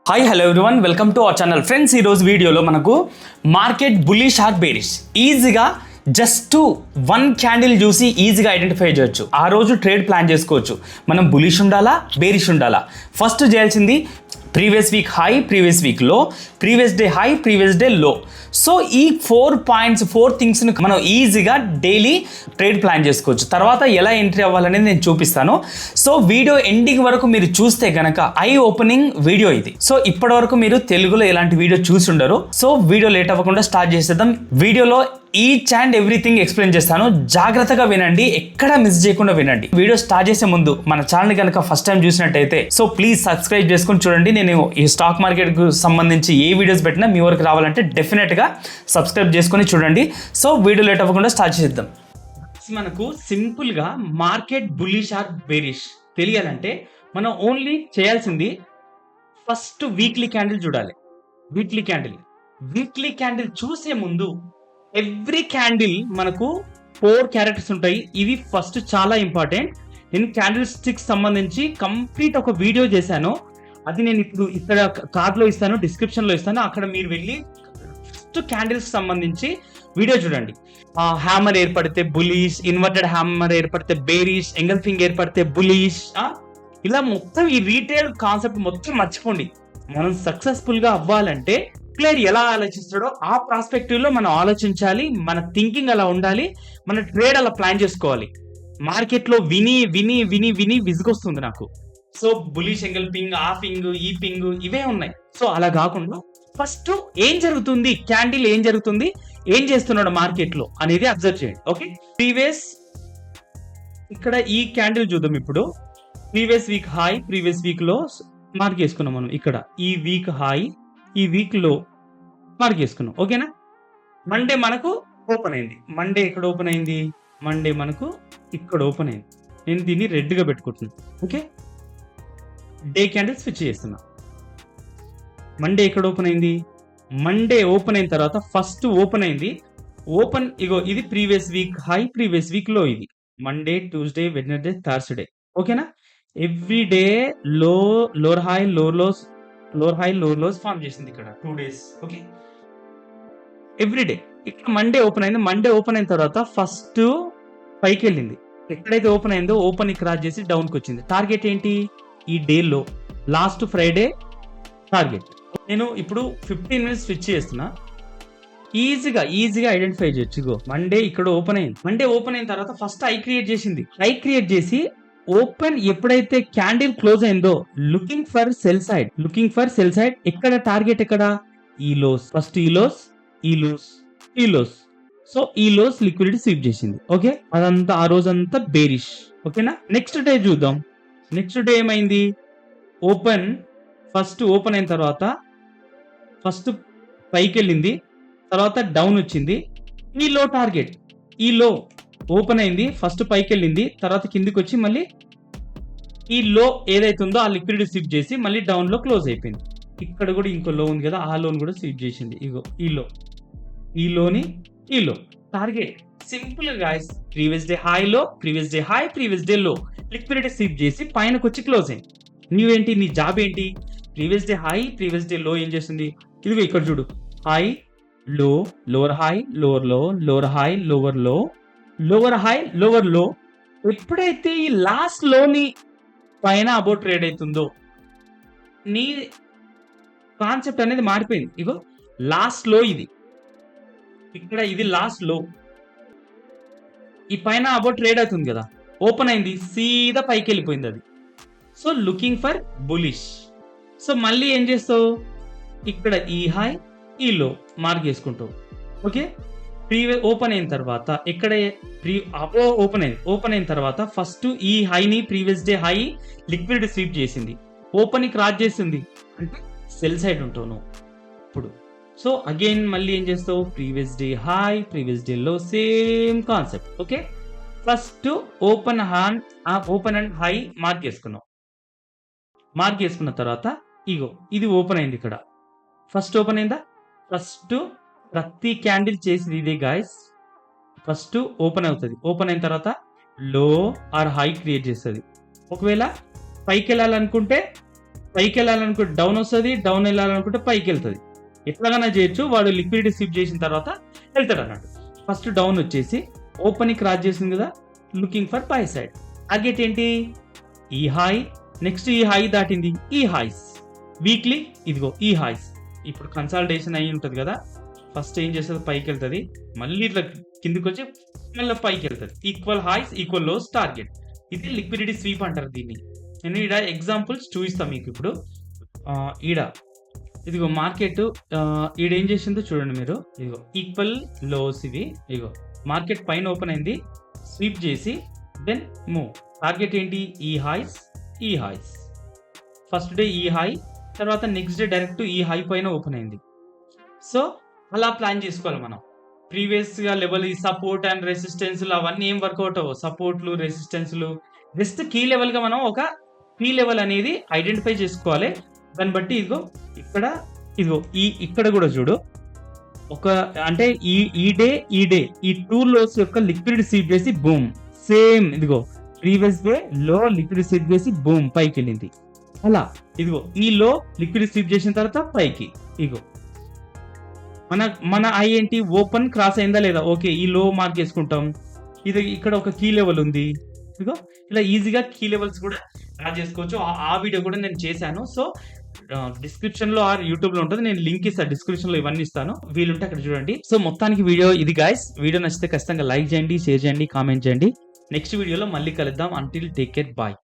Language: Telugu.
Hi hello everyone, welcome to our channel. Friends, ఈరోజు వీడియోలో మనకు మార్కెట్ బుల్లిష్ ఆర్ బేరిష్ ఈజీగా జస్ట్ వన్ క్యాండిల్ చూసి ఈజీగా ఐడెంటిఫై చేయొచ్చు. ఆ రోజు ట్రేడ్ ప్లాన్ చేసుకోవచ్చు. మనం బులిష్ ఉండాలా, బేరిష్ ఉండాలా. ఫస్ట్ చేయాల్సింది previous week high, previous week low, previous day high, previous day low. So ఈ 4 థింగ్స్ని మనం ఈజీగా డైలీ ట్రేడ్ ప్లాన్ చేసుకోవచ్చు. తర్వాత ఎలా ఎంట్రీ అవ్వాలనేది నేను చూపిస్తాను. సో వీడియో ఎండింగ్ వరకు మీరు చూస్తే గనక ఐ ఓపెనింగ్ వీడియో ఇది. సో ఇప్పటి వరకు మీరు తెలుగులో ఎలాంటి వీడియో చూసి ఉండరు. సో వీడియో లేట్ అవ్వకుండా స్టార్ట్ చేసేద్దాం. వీడియోలో ఈచ్ అండ్ ఎవ్రీథింగ్ ఎక్స్ప్లెయిన్ చేస్తాను. జాగ్రత్తగా వినండి, ఎక్కడ మిస్ చేయకుండా వినండి. వీడియో స్టార్ట్ చేసే ముందు మన ఛానల్ కనుక ఫస్ట్ టైం చూసినట్టయితే సో ప్లీజ్ సబ్స్క్రైబ్ చేసుకుని చూడండి. నేను ఈ స్టాక్ మార్కెట్ కు సంబంధించి ఏ వీడియోస్ పెట్టినా మీ వరకు రావాలంటే డెఫినెట్ గా సబ్స్క్రైబ్ చేసుకుని చూడండి. సో వీడియో లేట్ అవ్వకుండా స్టార్ట్ చేద్దాం. మనకు సింపుల్ గా మార్కెట్ బుల్లిష్ ఆర్ బేరిష్ తెలియాలంటే మనం ఓన్లీ చేయాల్సింది ఫస్ట్ వీక్లీ క్యాండిల్ చూడాలి. వీక్లీ క్యాండిల్ చూసే ముందు ఎవ్రీ క్యాండిల్ మనకు 4 క్యారెక్టర్స్ ఉంటాయి. ఇవి ఫస్ట్ చాలా ఇంపార్టెంట్. నేను క్యాండిల్ స్టిక్స్ సంబంధించి కంప్లీట్ ఒక వీడియో చేశాను. అది నేను ఇప్పుడు ఇక్కడ కార్డ్ లో ఇస్తాను, డిస్క్రిప్షన్ లో ఇస్తాను. అక్కడ మీరు వెళ్ళి ఫస్ట్ క్యాండిల్స్ సంబంధించి వీడియో చూడండి. హ్యామర్ ఏర్పడితే బులిష్, ఇన్వర్టెడ్ హ్యామర్ ఏర్పడితే బేరిష్, ఎంగల్ఫింగ్ ఏర్పడితే బులిష్, ఇలా మొత్తం ఈ రీటైల్ కాన్సెప్ట్ మొత్తం మర్చిపోండి. మనం సక్సెస్ఫుల్ గా అవ్వాలంటే ప్లేయర్ ఎలా ఆలోచిస్తాడో ఆ ప్రాస్పెక్టివ్ లో మనం ఆలోచించాలి. మన థింకింగ్ అలా ఉండాలి, మన ట్రేడ్ అలా ప్లాన్ చేసుకోవాలి. మార్కెట్ లో విని విని విని విని విసుగొస్తుంది నాకు. సో బులిష్ ఎంగల్ఫింగ్, ఆ పింగ్, ఈ పింగ్ ఇవే ఉన్నాయి. సో అలా కాకుండా ఫస్ట్ ఏం జరుగుతుంది, క్యాండిల్ ఏం జరుగుతుంది, ఏం చేస్తున్నాడు మార్కెట్ లో అనేది అబ్జర్వ్ చేయండి. ఓకే, ప్రీవియస్ ఇక్కడ ఈ క్యాండిల్ చూద్దాం. ఇప్పుడు previous week high, previous week లో మార్క్ చేసుకున్నాం మనం. ఇక్కడ ఈ వీక్ హై, ఈ వీక్ లో మార్క్ చేసుకున్నాం. ఓకేనా, మండే మనకు ఓపెన్ అయింది. మండే ఎక్కడ ఓపెన్ అయింది? మండే మనకు ఇక్కడ ఓపెన్ అయింది. నేను దీన్ని రెడ్ గా పెట్టుకుంటున్నాను. ఓకే, డే క్యాండిల్ స్విచ్ చేస్తున్నా. మండే ఎక్కడ ఓపెన్ అయింది? మండే ఓపెన్ అయిన తర్వాత ఫస్ట్ ఓపెన్ అయింది. ఓపెన్ ఇగో ఇది previous week high, previous week లో. ఇది మండే, ట్యూస్డే, వెడ్నెస్డే, థర్స్డే. ఓకేనా, every day lower high, lower lows form చేసింది ఇక్కడ 2 days. ఓకే, ఎవ్రీ డే ఇక్కడ మండే ఓపెన్ అయింది. మండే ఓపెన్ అయిన తర్వాత ఫస్ట్ పైకి వెళ్ళింది. ఎక్కడైతే ఓపెన్ అయిందో ఓపెన్ క్రాస్ చేసి డౌన్ కి వచ్చింది. టార్గెట్ ఏంటి? ఈ డే లో లాస్ట్ ఫ్రైడే టార్గెట్. నేను ఇప్పుడు 15 minutes స్విచ్ చేస్తున్నా. ఈజీగా ఐడెంటిఫై చేయొచ్చు. ఇగో మండే ఇక్కడ ఓపెన్ అయింది. మండే ఓపెన్ అయిన తర్వాత ఫస్ట్ ఐ క్రియేట్ చేసింది. ఐ క్రియేట్ చేసి ఓపెన్ ఎప్పుడైతే క్యాండిల్ క్లోజ్ అయిందో లుకింగ్ ఫర్ సెల్ సైడ్. ఎక్కడ టార్గెట్? ఎక్కడ? ఈ లోస్. ఫస్ట్ ఈ లోస్. సో ఈ లోస్ లిక్విడిటీ స్వీప్ చేసింది. ఓకే, అదంతా ఆ రోజంతా బేరిష్. ఓకేనా, నెక్స్ట్ డే చూద్దాం. నెక్స్ట్ డే ఏమైంది? ఫస్ట్ ఓపెన్ అయిన తర్వాత ఫస్ట్ పైకి వెళ్ళింది, తర్వాత డౌన్ వచ్చింది. ఈ లో టార్గెట్. ఈ లో ఓపెన్ అయింది, ఫస్ట్ పైకి వెళ్ళింది, తర్వాత కిందికి వచ్చి మళ్ళీ ఈ లో ఏదైతే ఉందో ఆ లిక్విడిటీ స్విప్ చేసి మళ్ళీ డౌన్ లో క్లోజ్ అయిపోయింది. ఇక్కడ కూడా ఇంకో లో ఉంది కదా, ఆ లోన్ కూడా స్విప్ చేసింది. ఇగో ఈ low target. Simple guys, previous day high low, previous day high, previous day low liquidity sweep చేసి పైనకి వచ్చి క్లోజ్ అయింది. నీవేంటి, నీ జాబ్ ఏంటి? Previous day high, previous day low ఏం చేస్తుంది? ఇదిగో ఇక్కడ చూడు, high low, lower high, lower low, lower high, lower low, lower high, lower low. ఎప్పుడైతే ఈ లాస్ట్ లోని పైన అబౌట్ ట్రేడ్ అవుతుందో నీ కాన్సెప్ట్ అనేది మారిపోయింది. ఇగో లాస్ట్ లో ఇది, ఇక్కడ ఇది లాస్ట్ లో. ఈ పైన అబౌట్ ట్రేడ్ అవుతుంది కదా, ఓపెన్ అయింది, సీదా పైకి వెళ్ళిపోయింది అది. So looking for bullish. So మళ్ళీ ఏం చేస్తావు? ఇక్కడ ఈ హై, ఈ లో మార్క్ చేసుకుంటావు. ఓకే, ప్రీవియస్ ఓపెన్ అయిన తర్వాత ఇక్కడ ఓపెన్ అయిన తర్వాత ఫస్ట్ ఈ హైని, previous day high liquidity sweep చేసింది, ఓపెన్ క్రాస్ చేసింది అంటే సెల్ సైడ్ ఉంటావు నువ్వు ఇప్పుడు. సో అగైన్ మళ్ళీ ఏం చేస్తావు? Previous day high, previous day low, same concept. Okay, first open and high mark చేసుకున్నావు. మార్క్ చేసుకున్న తర్వాత ఇగో ఇది ఓపెన్ అయింది. ఇక్కడ ఫస్ట్ ఓపెన్ అయిందా? ఫస్ట్ ప్రతి క్యాండిల్ చేసేది ఇదే గాయస్. ఫస్ట్ ఓపెన్ అవుతుంది, ఓపెన్ అయిన తర్వాత లో ఆర్ హై క్రియేట్ చేస్తుంది. ఒకవేళ పైకి వెళ్ళాలనుకుంటే పైకి వెళ్ళాలనుకుంటే డౌన్ వస్తుంది, డౌన్ వెళ్ళాలనుకుంటే పైకి వెళ్తుంది. ఎట్లాగైనా చేయొచ్చు. వాడు లిక్విడిటీ స్విప్ చేసిన తర్వాత వెళ్తాడు అన్నట్టు. ఫస్ట్ డౌన్ వచ్చేసి ఓపెన్ క్రాస్ చేసింది కదా, looking for by side. Target ఏంటి? ఈ హై, నెక్స్ట్ ఈ హై దాటింది, ఈ హైస్. వీక్లీ ఇదిగో ఈ హైస్. ఇప్పుడు కన్సాలిడేషన్ అయి ఉంటుంది కదా, ఫస్ట్ ఏం చేస్తుంది, పైకి వెళ్తుంది, మళ్ళీ ఇట్లా కిందికి వచ్చి మళ్ళీ పైకి వెళ్తుంది. Equal highs equal lows target. ఇది లిక్విడిటీ స్వీప్ అంటారు దీన్ని. నేను ఈడ ఎగ్జాంపుల్స్ చూపిస్తాను మీకు ఇప్పుడు. ఈడ ఇదిగో మార్కెట్ ఈడ ఏం చేసిందో చూడండి మీరు. ఇదిగో ఈక్వల్ లోస్ ఇవి. ఇదిగో మార్కెట్ పైన ఓపెన్ అయింది, స్వీప్ చేసి దెన్ మూవ్. టార్గెట్ ఏంటి? ఈ హైస్, ఈ హైస్. ఫస్ట్ డే ఈ హై, తర్వాత నెక్స్ట్ డే డైరెక్ట్ ఈ హై పైన ఓపెన్ అయింది. సో అలా ప్లాన్ చేసుకోవాలి మనం. ప్రీవియస్గా లెవెల్, ఈ సపోర్ట్ అండ్ రెసిస్టెన్స్లు అవన్నీ ఏం వర్కౌట్ అవ్వవు. సపోర్ట్లు, రెసిస్టెన్స్లు జస్ట్ కీ లెవెల్గా మనం ఒక కీ లెవెల్ అనేది ఐడెంటిఫై చేసుకోవాలి. దాన్ని బట్టి ఇదిగో ఇదిగో ఇక్కడ కూడా చూడు, ఒక అంటే ఈ డే ఈ 2 లోస్ యొక్క లిక్విడ్ స్వీప్ చేసి బూమ్. సేమ్ ఇదిగో ప్రీవియస్ డే లో లిక్విడ్ స్వీప్ చేసి బూమ్ పైకి వెళ్ళింది. అలా ఇదిగో ఈ లో లిక్విడ్ స్వీప్ చేసిన తర్వాత పైకి. ఇదిగో మన ఐ ఏంటి, ఓపెన్ క్రాస్ అయిందా లేదా, ఓకే ఈ లో మార్క్ చేసుకుంటాం. ఇది ఇక్కడ ఒక కీ లెవెల్ ఉంది. ఇదిగో ఇలా ఈజీగా కీ లెవెల్స్ కూడా డ్రా చేసుకోవచ్చు. ఆ వీడియో కూడా నేను చేశాను. సో డిస్క్రిప్షన్ లో ఆర్ యూట్యూబ్ లో ఉంటుంది, నేను లింక్ ఇస్తాను డిస్క్రిప్షన్ లో, ఇవన్నీ ఇస్తాను, వీలుంటే అక్కడ చూడండి. సో మొత్తానికి వీడియో ఇది గైస్. వీడియో నచ్చితే ఖచ్చితంగా లైక్ చేయండి, షేర్ చేయండి, కామెంట్ చేయండి. నెక్స్ట్ వీడియోలో మళ్ళీ కలుద్దాం. Until take care, bye.